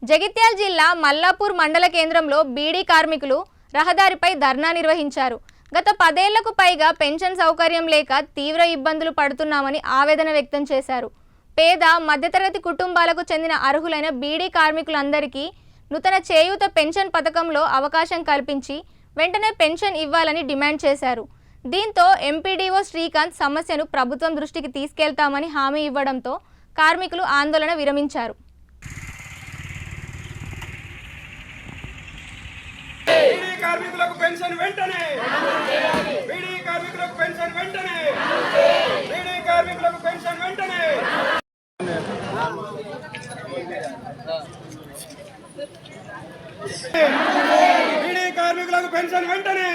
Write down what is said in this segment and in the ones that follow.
జగిత్యాల జిల్లా మల్లాపూర్ మండల కేంద్రంలో బీడీ కార్మికులు రహదారిపై ధర్నా నిర్వహించారు. గత 10 ఏళ్లకు పైగా పెన్షన్ సౌకర్యం లేక తీవ్ర ఇబ్బందులు పడుతున్నామని ఆవేదన వ్యక్తం చేశారు. పేద మధ్యతరగతి కుటుంబాలకు చెందిన అర్హులైన బీడీ కార్మికులందరికీ నూతన చేయూత పెన్షన్ పథకంలో అవకాశం కల్పించి వెంటనే పెన్షన్ ఇవ్వాలని డిమాండ్ చేశారు. దీంతో ఎంపీడీఓ శ్రీకాంత్ సమస్యను ప్రభుత్వం దృష్టికి తీసుకెళ్తామని హామీ ఇవ్వడంతో కార్మికులు ఆందోళన విరమించారు. కార్మికులకు పెన్షన్ వెంటనే బీడీ కార్మికులకు పెన్షన్ వెంటనే బీడీ కార్మికులకు పెన్షన్ వెంటనే బీడీ కార్మికులకు పెన్షన్ వెంటనే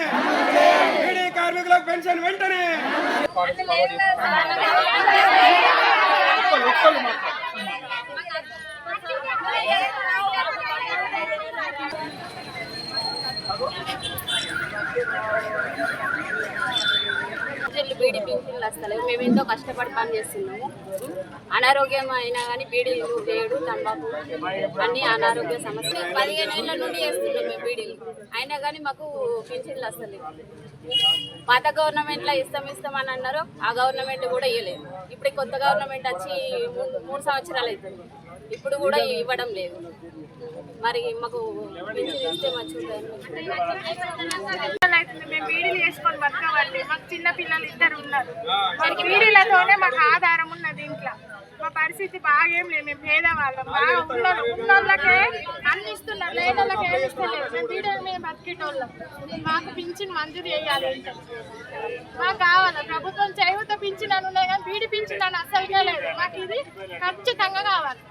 బీడీ కార్మికులకు పెన్షన్ వెంటనే బీడీ పింఛన్లు వస్తలేవు. మేము ఎంతో కష్టపడి పని చేస్తున్నాము. అనారోగ్యం అయినా కానీ బీడీలు వేయడు తంబాకు అన్ని అనారోగ్య సమస్యలు 15 ఏళ్ళ నుండి చేస్తున్నాం మేము బీడీలు. అయినా కానీ మాకు పింఛన్లు వస్తలేవు. పాత గవర్నమెంట్లో ఇస్తామని అన్నారు. ఆ గవర్నమెంట్ కూడా ఇవ్వలేదు. ఇప్పుడు కొత్త గవర్నమెంట్ వచ్చి 3 సంవత్సరాలు అవుతుంది. ఇప్పుడు కూడా ఇవ్వడం లేదు. మరి మాకు పింఛన్ ఇస్తే మంచిగా మేము బీడీలు వేసుకొని బతకవండి. మాకు చిన్న పిల్లలు 2 ఉన్నారు. మరి బీడీలతోనే మాకు ఆధారం ఉన్నది. ఇంట్లో మా పరిస్థితి బాగేం లేదు. మేము పేదవాళ్ళం. ఉన్నోళ్ళకే అన్ని ఇస్తున్నారు, లేని వాళ్ళకి ఏమి ఇస్తలేదు. మేము బీడీల మీద బతికేటోళ్ళం. మాకు పింఛన్ మంజూరు చేయాలి. మాకు కావాలి. ప్రభుత్వం చేయూత పింఛన్ అని ఉన్నాయి కానీ బీడీ పింఛన్ అని అస్సలుగా లేదు. మాకు ఇది ఖచ్చితంగా కావాలి.